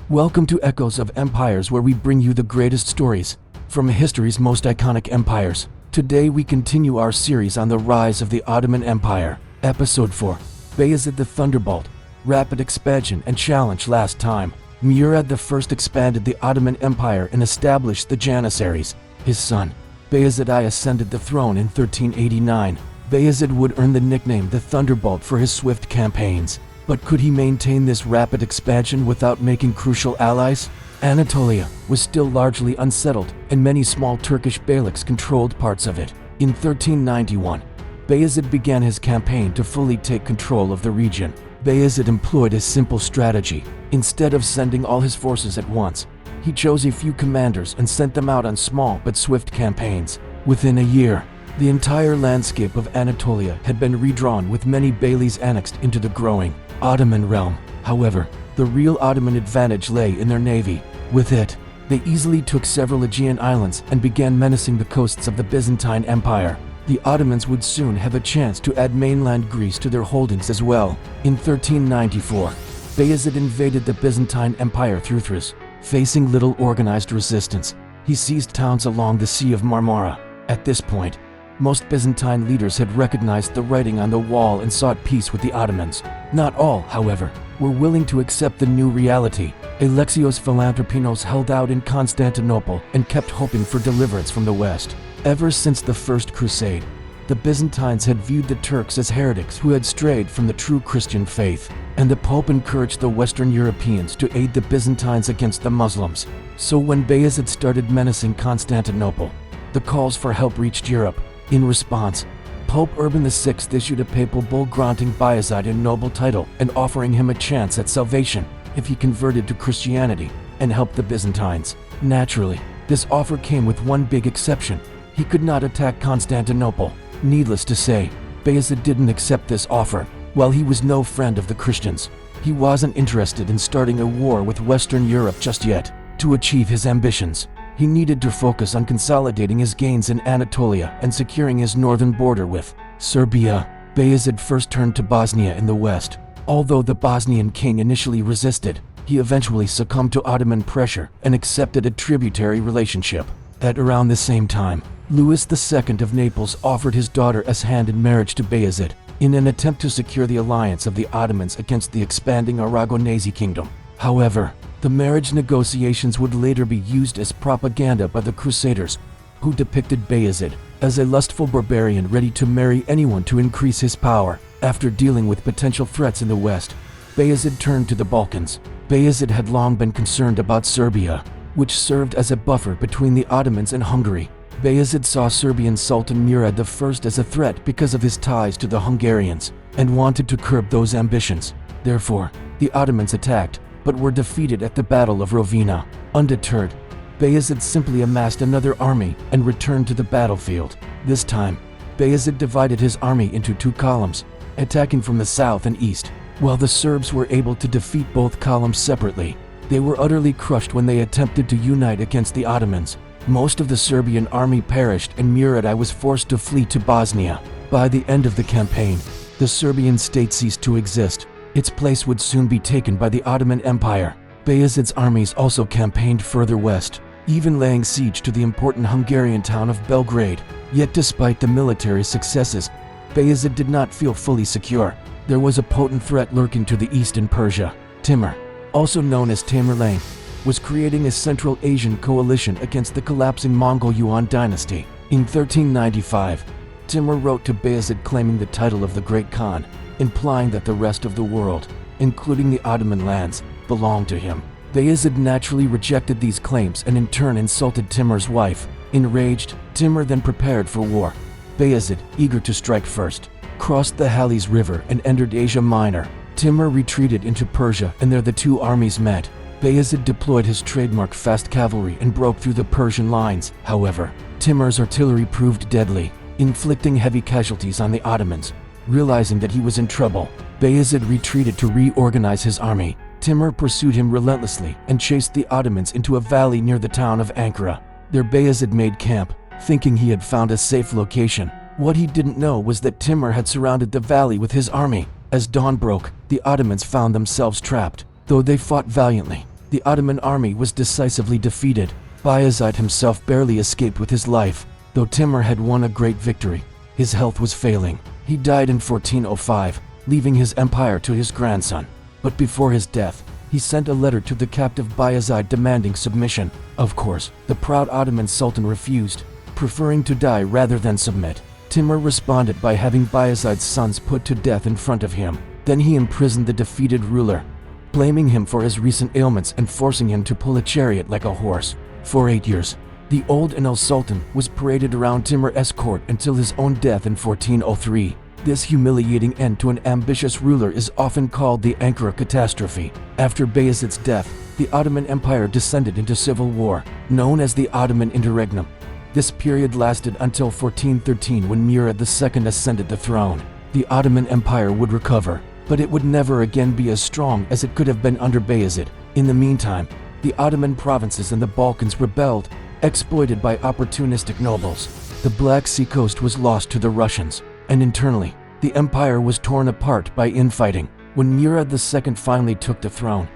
Welcome to Echoes of Empires, where we bring you the greatest stories from history's most iconic empires. Today we continue our series on the rise of the Ottoman Empire. Episode 4, Bayezid the Thunderbolt, Rapid Expansion and Challenge. Last time, Murad I expanded the Ottoman Empire and established the Janissaries. His son, Bayezid I, ascended the throne in 1389. Bayezid would earn the nickname the Thunderbolt for his swift campaigns. But could he maintain this rapid expansion without making crucial allies? Anatolia was still largely unsettled, and many small Turkish beyliks controlled parts of it. In 1391, Bayezid began his campaign to fully take control of the region. Bayezid employed a simple strategy. Instead of sending all his forces at once, he chose a few commanders and sent them out on small but swift campaigns. Within a year, the entire landscape of Anatolia had been redrawn, with many beyliks annexed into the growing Ottoman realm. However, the real Ottoman advantage lay in their navy. With it, they easily took several Aegean islands and began menacing the coasts of the Byzantine Empire. The Ottomans would soon have a chance to add mainland Greece to their holdings as well. In 1394, Bayezid invaded the Byzantine Empire through Thrace. Facing little organized resistance, he seized towns along the Sea of Marmara. At this point, most Byzantine leaders had recognized the writing on the wall and sought peace with the Ottomans. Not all, however, were willing to accept the new reality. Alexios Philanthropinos held out in Constantinople and kept hoping for deliverance from the West. Ever since the First Crusade, the Byzantines had viewed the Turks as heretics who had strayed from the true Christian faith, and the Pope encouraged the Western Europeans to aid the Byzantines against the Muslims. So when Bayezid started menacing Constantinople, the calls for help reached Europe. In response, Pope Urban VI issued a papal bull granting Bayezid a noble title and offering him a chance at salvation if he converted to Christianity and helped the Byzantines. Naturally, this offer came with one big exception: he could not attack Constantinople. Needless to say, Bayezid didn't accept this offer. While he was no friend of the Christians, he wasn't interested in starting a war with Western Europe just yet. To achieve his ambitions, he needed to focus on consolidating his gains in Anatolia and securing his northern border with Serbia. Bayezid first turned to Bosnia in the west. Although the Bosnian king initially resisted, he eventually succumbed to Ottoman pressure and accepted a tributary relationship. At around the same time, Louis II of Naples offered his daughter as hand in marriage to Bayezid, in an attempt to secure the alliance of the Ottomans against the expanding Aragonese kingdom. However, the marriage negotiations would later be used as propaganda by the Crusaders, who depicted Bayezid as a lustful barbarian ready to marry anyone to increase his power. After dealing with potential threats in the west, Bayezid turned to the Balkans. Bayezid had long been concerned about Serbia, which served as a buffer between the Ottomans and Hungary. Bayezid saw Serbian Sultan Murad I as a threat because of his ties to the Hungarians, and wanted to curb those ambitions. Therefore, the Ottomans attacked, but were defeated at the Battle of Rovina. Undeterred, Bayezid simply amassed another army and returned to the battlefield. This time, Bayezid divided his army into two columns, attacking from the south and east. While the Serbs were able to defeat both columns separately, they were utterly crushed when they attempted to unite against the Ottomans. Most of the Serbian army perished, and Murad I was forced to flee to Bosnia. By the end of the campaign, the Serbian state ceased to exist. Its place would soon be taken by the Ottoman Empire. Bayezid's armies also campaigned further west, even laying siege to the important Hungarian town of Belgrade. Yet despite the military successes, Bayezid did not feel fully secure. There was a potent threat lurking to the east in Persia. Timur, also known as Tamerlane, was creating a Central Asian coalition against the collapsing Mongol Yuan dynasty. In 1395, Timur wrote to Bayezid claiming the title of the Great Khan, implying that the rest of the world, including the Ottoman lands, belonged to him. Bayezid naturally rejected these claims and in turn insulted Timur's wife. Enraged, Timur then prepared for war. Bayezid, eager to strike first, crossed the Halys River and entered Asia Minor. Timur retreated into Persia, and there the two armies met. Bayezid deployed his trademark fast cavalry and broke through the Persian lines. However, Timur's artillery proved deadly, inflicting heavy casualties on the Ottomans. Realizing that he was in trouble, Bayezid retreated to reorganize his army. Timur pursued him relentlessly and chased the Ottomans into a valley near the town of Ankara. There Bayezid made camp, thinking he had found a safe location. What he didn't know was that Timur had surrounded the valley with his army. As dawn broke, the Ottomans found themselves trapped. Though they fought valiantly, The Ottoman army was decisively defeated. Bayezid himself barely escaped with his life, though Timur had won a great victory. His health was failing. He died in 1405, leaving his empire to his grandson. But before his death, he sent a letter to the captive Bayezid demanding submission. Of course, the proud Ottoman Sultan refused, preferring to die rather than submit. Timur responded by having Bayezid's sons put to death in front of him. Then he imprisoned the defeated ruler, blaming him for his recent ailments and forcing him to pull a chariot like a horse. For 8 years, the old and ill Sultan was paraded around Timur's court until his own death in 1403. This humiliating end to an ambitious ruler is often called the Ankara catastrophe. After Bayezid's death, the Ottoman Empire descended into civil war, known as the Ottoman Interregnum. This period lasted until 1413 when Murad II ascended the throne. The Ottoman Empire would recover, but it would never again be as strong as it could have been under Bayezid. In the meantime, the Ottoman provinces in the Balkans rebelled, exploited by opportunistic nobles. The Black Sea coast was lost to the Russians, and internally, the empire was torn apart by infighting. When Murad II finally took the throne,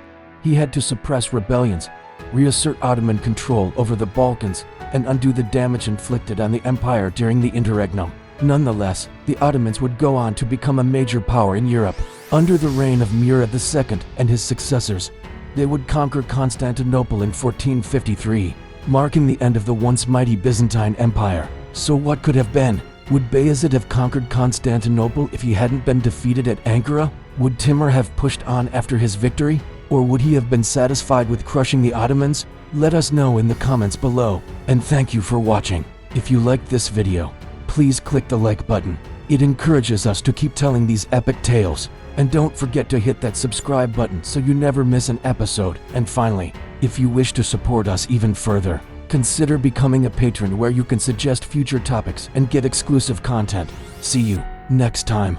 he had to suppress rebellions, reassert Ottoman control over the Balkans, and undo the damage inflicted on the empire during the interregnum. Nonetheless, the Ottomans would go on to become a major power in Europe. Under the reign of Murad II and his successors, they would conquer Constantinople in 1453, marking the end of the once mighty Byzantine Empire. So what could have been? Would Bayezid have conquered Constantinople if he hadn't been defeated at Ankara? Would Timur have pushed on after his victory? Or would he have been satisfied with crushing the Ottomans? Let us know in the comments below. And thank you for watching. If you liked this video, please click the like button. It encourages us to keep telling these epic tales. And don't forget to hit that subscribe button so you never miss an episode. And finally, if you wish to support us even further, consider becoming a patron where you can suggest future topics and get exclusive content. See you next time.